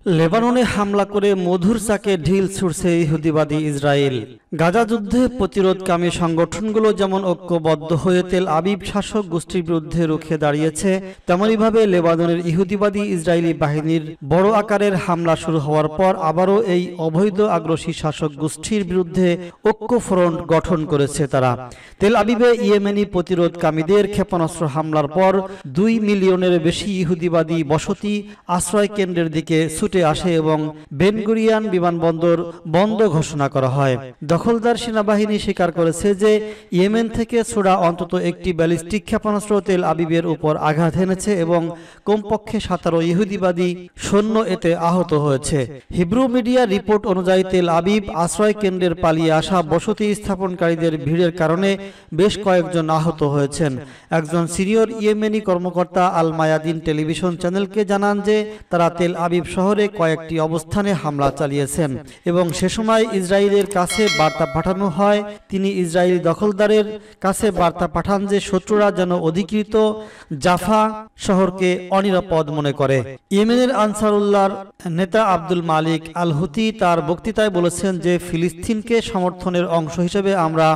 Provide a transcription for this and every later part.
লেবাননে হামলা করে মধুর চাকে ঢিল ছুড়ছে ইহুদিবাদী ইসরায়েল। গাজা যুদ্ধে প্রতিরোধকামী সংগঠনগুলো যেমন ঐক্যবদ্ধ হয়ে তেল আবিব শাসক গোষ্ঠীর বিরুদ্ধে রুখে দাঁড়িয়েছে, তেমনইভাবে লেবাননের ইহুদিবাদী ইসরায়েলি বাহিনীর বড় আকারের হামলা শুরু হওয়ার পর আবারও এই অবৈধ আগ্রাসী শাসক গোষ্ঠীর বিরুদ্ধে ঐক্য ফ্রন্ট গঠন করেছে তারা। তেল আবিবে ইয়েমেনি প্রতিরোধকামীদের ক্ষেপণাস্ত্র হামলার পর 2 মিলিয়নের বেশি ইহুদিবাদী বসতি আশ্রয় কেন্দ্রের দিকে ছুটে আসে এবং বেন গুরিয়ন বিমানবন্দর বন্ধ ঘোষণা করা হয়। দখলদার সেনাবাহিনী স্বীকার করেছে যে ইয়েমেন থেকে ছোড়া অন্তত একটি ব্যালিস্টিক ক্ষেপণাস্ত্র তেল আবিবের উপর আঘাত এনেছে এবং কমপক্ষে 17 ইহুদিবাদী সৈন্য এতে আহত হয়েছে। হিব্রু মিডিয়া রিপোর্ট অনুযায়ী তেল আবিব আশ্রয় কেন্দ্রের পালিয়ে আসা বসতি স্থাপনকারীদের ভিড়ের কারণে বেশ কয়েকজন আহত হয়েছেন। একজন সিনিয়র ইয়েমেনি কর্মকর্তা আল মায়াদিন টেলিভিশন চ্যানেলকে জানান যে তারা তেল আবিব শহরে কয়েকটি অবস্থানে হামলা চালিয়েছেন এবং সে সময় ইসরায়েলের কাছে বার্তা পাঠানো হয়। তিনি ইসরায়েলি দখলদারের কাছে বার্তা পাঠান যে শত্রুরা যেন অধিকৃত জাফা শহরকে অনিরাপদ মনে করে। ইয়েমেনের আনসারুল্লাহর নেতা আব্দুল মালিক আল হুতি তার বক্তৃতায় বলেছেন যে ফিলিস্তিনকে সমর্থনের অংশ হিসেবে আমরা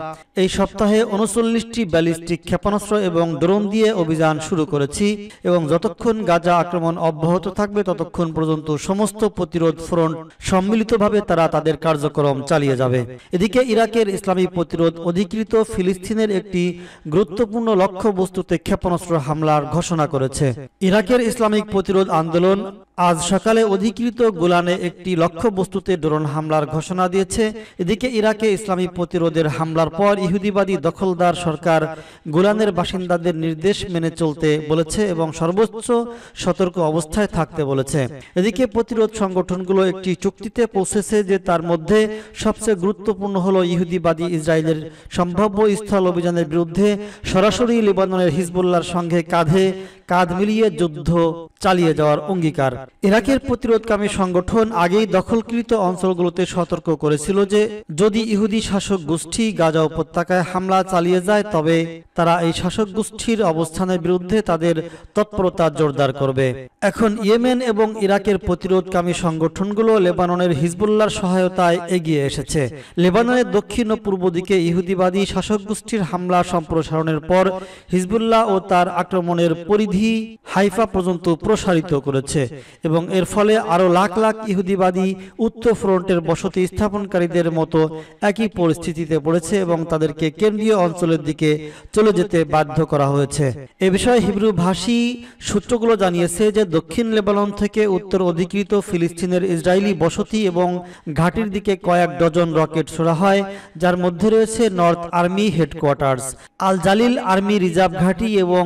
এই সপ্তাহে 39টি ব্যালিস্টিক ক্ষেপণাস্ত্র এবং ড্রোন দিয়ে অভিযান শুরু করেছি এবং যতক্ষণ গাজা আক্রমণ অব্যাহত থাকবে ততক্ষণ পর্যন্ত সমস্ত প্রতিরোধ ফ্রন্ট সম্মিলিতভাবে তারা তাদের কার্যক্রম চালিয়ে যাবে। এদিকে ইরাকের ইসলামী প্রতিরোধ অধিকৃত ফিলিস্তিনের একটি গুরুত্বপূর্ণ লক্ষ্যবস্তুতে ক্ষেপণাস্ত্র হামলার ঘোষণা করেছে। ইরাকের ইসলামিক প্রতিরোধ আন্দোলন আজ সকালে অধিকৃত গোলানে একটি লক্ষ্যবস্তুতে ড্রোন হামলার ঘোষণা দিয়েছে। এদিকে ইরাকে ইসলামী প্রতিরোধের হামলার পর ইহুদিবাদী দখলদার সরকার গোলানের বাসিন্দাদের নির্দেশ মেনে চলতে বলেছে এবং সর্বোচ্চ সতর্ক অবস্থায় থাকতে বলেছে। এদিকে প্রতিরোধ সংগঠনগুলো একটি চুক্তিতে পৌঁছেছে যে তার মধ্যে সবচেয়ে গুরুত্বপূর্ণ হলো ইহুদিবাদী ইসরায়েলের সম্ভাব্য স্থল অভিযানের বিরুদ্ধে সরাসরি লেবাননের হিজবুল্লাহর সঙ্গে কাঁধে কাঁধ মিলিয়ে যুদ্ধ চালিয়ে যাওয়ার অঙ্গীকার। ইরাকের প্রতিরোধকামী সংগঠন আগেই দখলকৃত অঞ্চলগুলোতে সতর্ক করেছিল যে যদি ইহুদি শাসক গোষ্ঠী গাজা উপত্যকায় হামলা চালিয়ে যায় তবে তারা এই শাসক গোষ্ঠীর অবস্থানের বিরুদ্ধে তাদের তৎপরতা জোরদার করবে। এখন ইয়েমেন এবং ইরাকের প্রতিরোধকামী সংগঠনগুলো লেবাননের হিজবুল্লাহর সহায়তায় এগিয়ে এসেছে। লেবাননের দক্ষিণ ও পূর্ব দিকে ইহুদিবাদী শাসক গোষ্ঠীর হামলা সম্প্রসারণের পর হিজবুল্লাহ ও তার আক্রমণের পরিধি হাইফা পর্যন্ত প্রসারিত করেছে এবং এর ফলে আরো লাখ লাখ ইহুদিবাদী উত্তর ফ্রন্টের বসতি স্থাপনকারীদের মতো একই পরিস্থিতিতে পড়েছে এবং তাদেরকে কেন্দ্রীয় অঞ্চলের দিকে চলে যেতে বাধ্য করা হয়েছে। এ বিষয়ে হিব্রু ভাষী সূত্রগুলো জানিয়েছে যে দক্ষিণ লেবানন থেকে উত্তর অধিকৃত ফিলিস্তিনের ইসরায়েলি বসতি এবং ঘাটির দিকে কয়েক ডজন রকেট ছোড়া হয়, যার মধ্যে রয়েছে নর্থ আর্মি হেডকোয়ার্টার্স, আল জালিল আর্মি রিজার্ভ ঘাঁটি এবং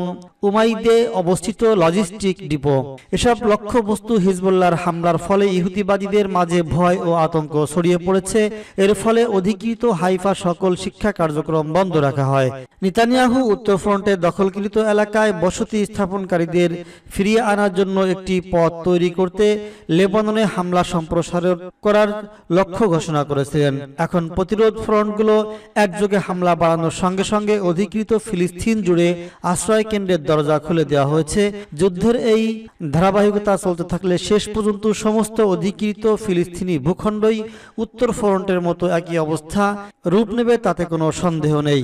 উমাইদে অবস্থিত লজিস্টিক ডিপো। এসব লক্ষ্যবস্তু হিজবুল্লাহর হামলার ফলে ইহুদিবাদীদের মাঝে ভয় ও আতঙ্ক ছড়িয়ে পড়েছে। এর ফলে অধিকৃত হাইফা সকল শিক্ষা কার্যক্রম বন্ধ রাখা হয়। নেতানিয়াহু উত্তর ফ্রন্টের দখলকৃত এলাকায় বসতি স্থাপনকারীদের ফিরিয়ে আনার জন্য একটি পথ তৈরি করতে লেবাননে হামলা সম্প্রসার করার লক্ষ্য ঘোষণা করেছিলেন। এখন প্রতিরোধ ফ্রন্টগুলো একযোগে হামলা বাড়ানোর সঙ্গে সঙ্গে অধিকৃত ফিলিস্তিন জুড়ে আশ্রয় কেন্দ্রের দরজা খুলে দেওয়া হয়েছে। যুদ্ধের এই ধারাবাহিকতা চলতে থাকলে শেষ পর্যন্ত সমস্ত অধিকৃত ফিলিস্তিনি ভূখণ্ডই উত্তর ফ্রন্টের মতো একই অবস্থা রূপ নেবে, তাতে কোনো সন্দেহ নেই।